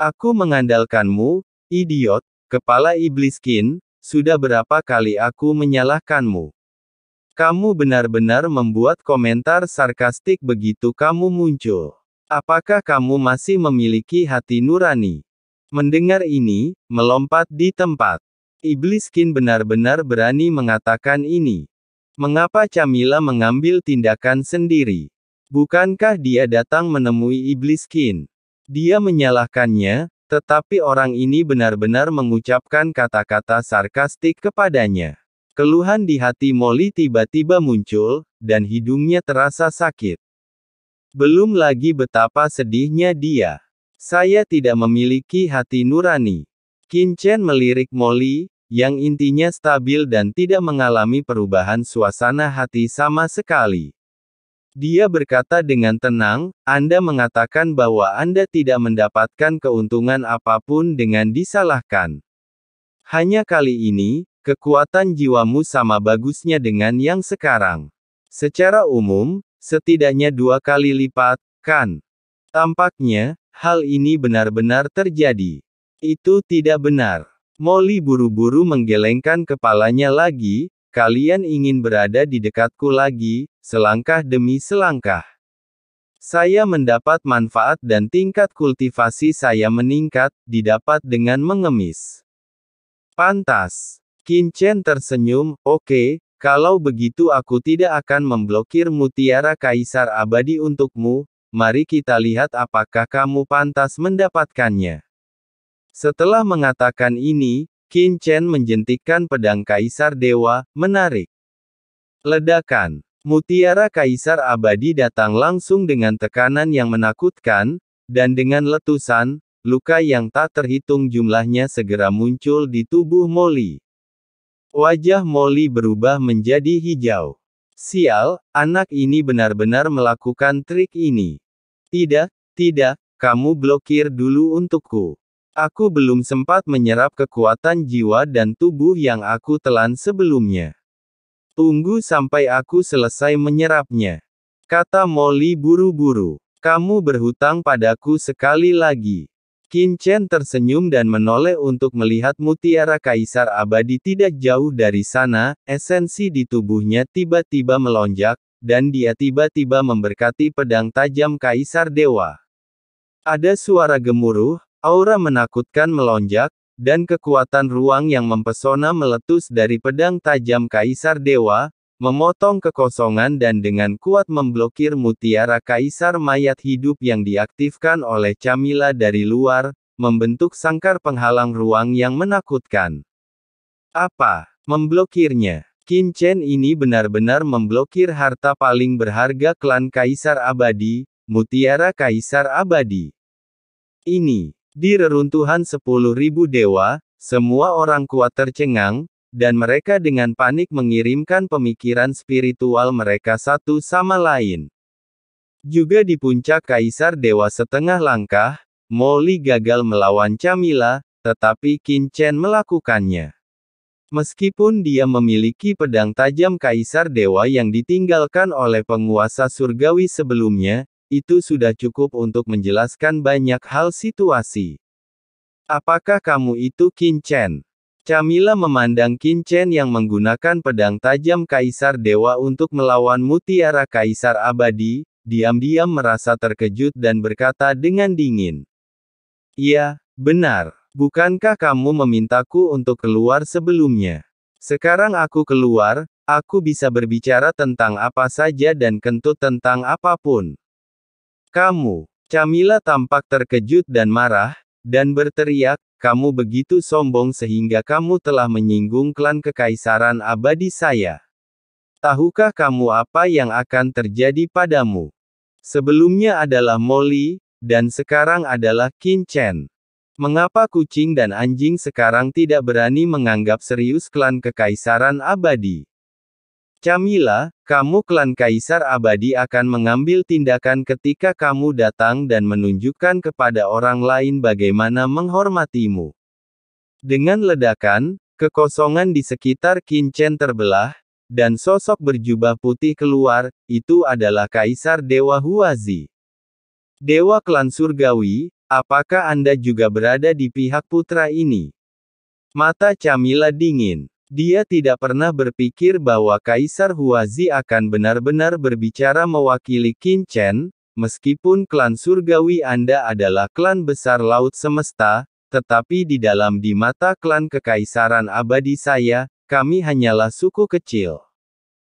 Aku mengandalkanmu, idiot, kepala iblis Qin, sudah berapa kali aku menyalahkanmu? Kamu benar-benar membuat komentar sarkastik begitu kamu muncul. Apakah kamu masih memiliki hati nurani? Mendengar ini, melompat di tempat. Iblis Qin benar-benar berani mengatakan ini. Mengapa Camilla mengambil tindakan sendiri? Bukankah dia datang menemui Iblis Qin? Dia menyalahkannya, tetapi orang ini benar-benar mengucapkan kata-kata sarkastik kepadanya. Keluhan di hati Molly tiba-tiba muncul, dan hidungnya terasa sakit. Belum lagi betapa sedihnya dia. Saya tidak memiliki hati nurani. Qin Chen melirik Molly, yang intinya stabil dan tidak mengalami perubahan suasana hati sama sekali. Dia berkata dengan tenang, Anda mengatakan bahwa Anda tidak mendapatkan keuntungan apapun dengan disalahkan. Hanya kali ini, kekuatan jiwamu sama bagusnya dengan yang sekarang. Secara umum, setidaknya 2 kali lipat, kan? Tampaknya, hal ini benar-benar terjadi. Itu tidak benar. Molly buru-buru menggelengkan kepalanya lagi, kalian ingin berada di dekatku lagi, selangkah demi selangkah. Saya mendapat manfaat dan tingkat kultivasi saya meningkat, didapat dengan mengemis. Pantas. Qin Chen tersenyum, oke, kalau begitu aku tidak akan memblokir mutiara kaisar abadi untukmu, mari kita lihat apakah kamu pantas mendapatkannya. Setelah mengatakan ini, Qin Chen menjentikkan pedang kaisar dewa, menarik. Ledakan. Mutiara kaisar abadi datang langsung dengan tekanan yang menakutkan, dan dengan letusan, luka yang tak terhitung jumlahnya segera muncul di tubuh Molly. Wajah Molly berubah menjadi hijau. Sial, anak ini benar-benar melakukan trik ini. Tidak, kamu blokir dulu untukku. Aku belum sempat menyerap kekuatan jiwa dan tubuh yang aku telan sebelumnya. Tunggu sampai aku selesai menyerapnya. Kata Molly buru-buru. Kamu berhutang padaku sekali lagi. Qin Chen tersenyum dan menoleh untuk melihat mutiara kaisar abadi tidak jauh dari sana, esensi di tubuhnya tiba-tiba melonjak, dan dia tiba-tiba memberkati pedang tajam kaisar dewa. Ada suara gemuruh, aura menakutkan melonjak, dan kekuatan ruang yang mempesona meletus dari pedang tajam kaisar dewa, memotong kekosongan dan dengan kuat memblokir mutiara kaisar mayat hidup yang diaktifkan oleh Camilla dari luar, membentuk sangkar penghalang ruang yang menakutkan. Apa? Memblokirnya? Qin Chen ini benar-benar memblokir harta paling berharga klan kaisar abadi, mutiara kaisar abadi. Ini. Di reruntuhan 10.000 dewa, semua orang kuat tercengang, dan mereka dengan panik mengirimkan pemikiran spiritual mereka satu sama lain. Juga di puncak kaisar dewa setengah langkah, Molly gagal melawan Camilla, tetapi Qin Chen melakukannya. Meskipun dia memiliki pedang tajam kaisar dewa yang ditinggalkan oleh penguasa surgawi sebelumnya, itu sudah cukup untuk menjelaskan banyak hal situasi. Apakah kamu itu Qin Chen? Camilla memandang Qin Chen yang menggunakan pedang tajam kaisar dewa untuk melawan mutiara kaisar abadi, diam-diam merasa terkejut dan berkata dengan dingin. Iya, benar. Bukankah kamu memintaku untuk keluar sebelumnya? Sekarang aku keluar, aku bisa berbicara tentang apa saja dan kentut tentang apapun. Kamu. Camilla tampak terkejut dan marah, dan berteriak, kamu begitu sombong sehingga kamu telah menyinggung klan kekaisaran abadi saya. Tahukah kamu apa yang akan terjadi padamu? Sebelumnya adalah Molly, dan sekarang adalah Qin Chen. Mengapa kucing dan anjing sekarang tidak berani menganggap serius klan kekaisaran abadi? Camilla, kamu klan kaisar abadi akan mengambil tindakan ketika kamu datang dan menunjukkan kepada orang lain bagaimana menghormatimu. Dengan ledakan, kekosongan di sekitar Qin Chen terbelah, dan sosok berjubah putih keluar, itu adalah Kaisar Dewa Huazi. Dewa klan surgawi, Apakah Anda juga berada di pihak putra ini? Mata Camilla dingin. Dia tidak pernah berpikir bahwa Kaisar Huazi akan benar-benar berbicara mewakili Qin Chen, meskipun klan surgawi Anda adalah klan besar laut semesta, tetapi di mata klan kekaisaran abadi saya, kami hanyalah suku kecil.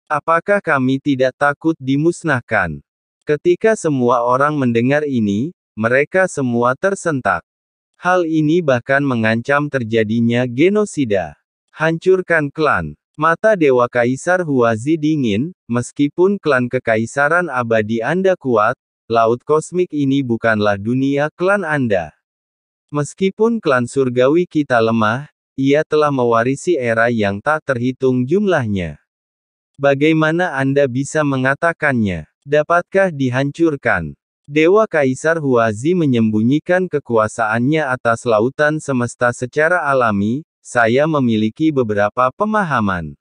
Apakah kami tidak takut dimusnahkan? Ketika semua orang mendengar ini, mereka semua tersentak. Hal ini bahkan mengancam terjadinya genosida. Hancurkan klan. Mata Dewa Kaisar Huazi dingin, meskipun klan kekaisaran abadi Anda kuat, laut kosmik ini bukanlah dunia klan Anda. Meskipun klan surgawi kita lemah, ia telah mewarisi era yang tak terhitung jumlahnya. Bagaimana Anda bisa mengatakannya? Dapatkah dihancurkan? Dewa Kaisar Huazi menyembunyikan kekuasaannya atas lautan semesta secara alami. Saya memiliki beberapa pemahaman.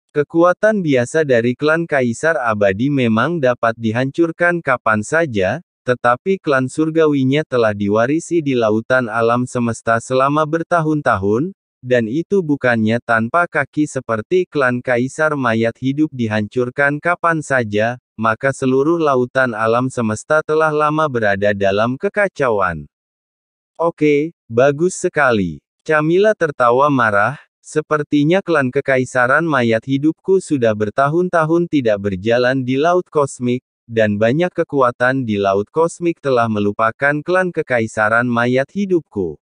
Kekuatan biasa dari klan Kaisar Abadi memang dapat dihancurkan kapan saja, tetapi klan surgawinya telah diwarisi di lautan alam semesta selama bertahun-tahun, dan itu bukannya tanpa kaki seperti klan Kaisar mayat hidup dihancurkan kapan saja, maka seluruh lautan alam semesta telah lama berada dalam kekacauan. Oke, bagus sekali. Camilla tertawa marah, sepertinya klan kekaisaran mayat hidupku sudah bertahun-tahun tidak berjalan di laut kosmik, dan banyak kekuatan di laut kosmik telah melupakan klan kekaisaran mayat hidupku.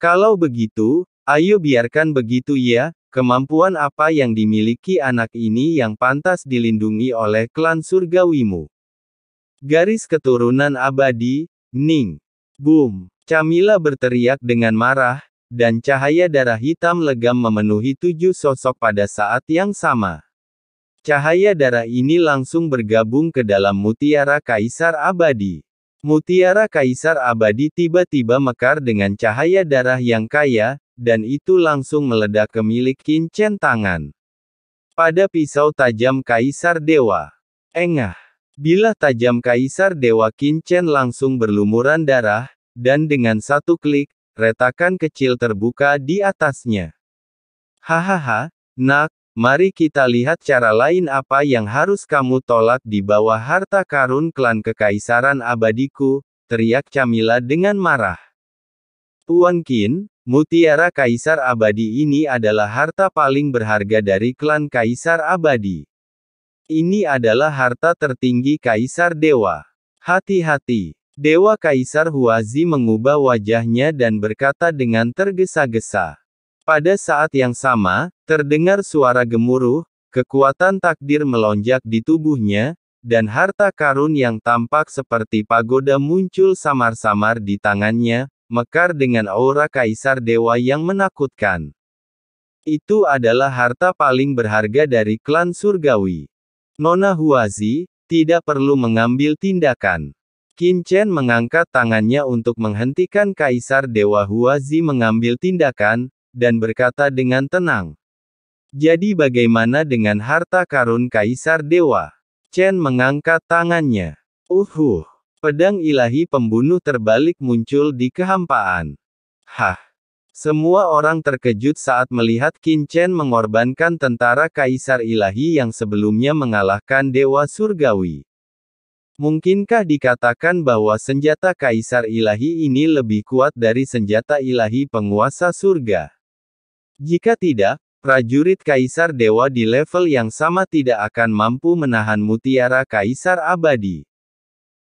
Kalau begitu, ayo biarkan begitu ya, kemampuan apa yang dimiliki anak ini yang pantas dilindungi oleh klan surgawimu? Garis keturunan abadi, Ning. Boom! Camilla berteriak dengan marah, dan cahaya darah hitam legam memenuhi 7 sosok pada saat yang sama. Cahaya darah ini langsung bergabung ke dalam mutiara Kaisar Abadi. Mutiara Kaisar Abadi tiba-tiba mekar dengan cahaya darah yang kaya, dan itu langsung meledak ke milik Qin Chen tangan. Pada pisau tajam Kaisar Dewa. Engah. Bilah tajam Kaisar Dewa Qin Chen langsung berlumuran darah, dan dengan satu klik, retakan kecil terbuka di atasnya. Hahaha, nak, mari kita lihat cara lain apa yang harus kamu tolak di bawah harta karun klan kekaisaran abadiku, teriak Camilla dengan marah. Tuan Qin, mutiara Kaisar Abadi ini adalah harta paling berharga dari klan Kaisar Abadi. Ini adalah harta tertinggi Kaisar Dewa. Hati-hati. Dewa Kaisar Huazi mengubah wajahnya dan berkata dengan tergesa-gesa. Pada saat yang sama, terdengar suara gemuruh, kekuatan takdir melonjak di tubuhnya, dan harta karun yang tampak seperti pagoda muncul samar-samar di tangannya, mekar dengan aura Kaisar Dewa yang menakutkan. Itu adalah harta paling berharga dari klan surgawi. Nona Huazi, tidak perlu mengambil tindakan. Qin Chen mengangkat tangannya untuk menghentikan Kaisar Dewa Huazi mengambil tindakan, dan berkata dengan tenang. Jadi bagaimana dengan harta karun Kaisar Dewa? Chen mengangkat tangannya. Pedang ilahi pembunuh terbalik muncul di kehampaan. Hah! Semua orang terkejut saat melihat Qin Chen mengorbankan tentara Kaisar ilahi yang sebelumnya mengalahkan Dewa Surgawi. Mungkinkah dikatakan bahwa senjata Kaisar Ilahi ini lebih kuat dari senjata ilahi penguasa surga? Jika tidak, prajurit Kaisar Dewa di level yang sama tidak akan mampu menahan mutiara Kaisar Abadi.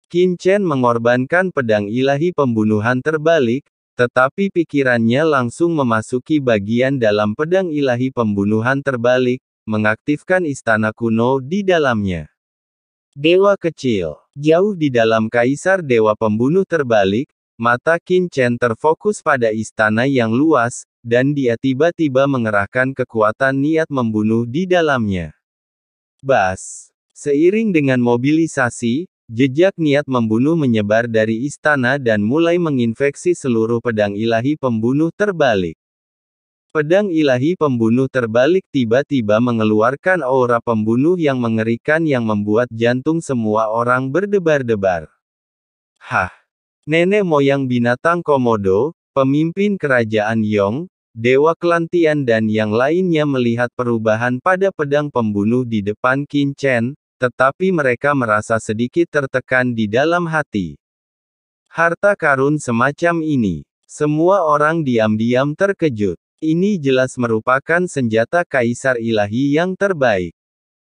Qin Chen mengorbankan pedang ilahi pembunuhan terbalik, tetapi pikirannya langsung memasuki bagian dalam pedang ilahi pembunuhan terbalik, mengaktifkan istana kuno di dalamnya. Dewa kecil. Jauh di dalam Kaisar Dewa Pembunuh terbalik, mata Qin Chen terfokus pada istana yang luas, dan dia tiba-tiba mengerahkan kekuatan niat membunuh di dalamnya. Bas. Seiring dengan mobilisasi, jejak niat membunuh menyebar dari istana dan mulai menginfeksi seluruh pedang ilahi pembunuh terbalik. Pedang ilahi pembunuh terbalik tiba-tiba mengeluarkan aura pembunuh yang mengerikan yang membuat jantung semua orang berdebar-debar. Hah! nenek moyang binatang Komodo, pemimpin kerajaan Yong, dewa klan Tian dan yang lainnya melihat perubahan pada pedang pembunuh di depan Qin Chen, tetapi mereka merasa sedikit tertekan di dalam hati. Harta karun semacam ini. Semua orang diam-diam terkejut. Ini jelas merupakan senjata kaisar ilahi yang terbaik.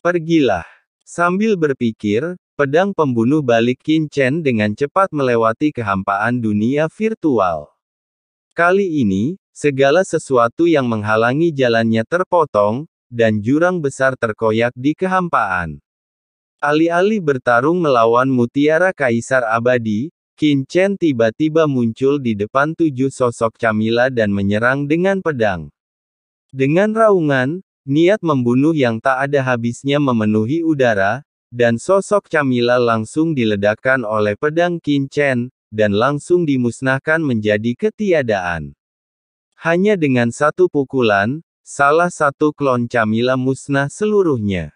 Pergilah. Sambil berpikir, pedang pembunuh balik Qin Chen dengan cepat melewati kehampaan dunia virtual. Kali ini, segala sesuatu yang menghalangi jalannya terpotong, dan jurang besar terkoyak di kehampaan. Alih-alih bertarung melawan mutiara kaisar abadi, Qin Chen tiba-tiba muncul di depan 7 sosok Camilla dan menyerang dengan pedang. Dengan raungan, niat membunuh yang tak ada habisnya memenuhi udara, dan sosok Camilla langsung diledakkan oleh pedang Qin Chen, dan langsung dimusnahkan menjadi ketiadaan. Hanya dengan satu pukulan, salah satu klon Camilla musnah seluruhnya.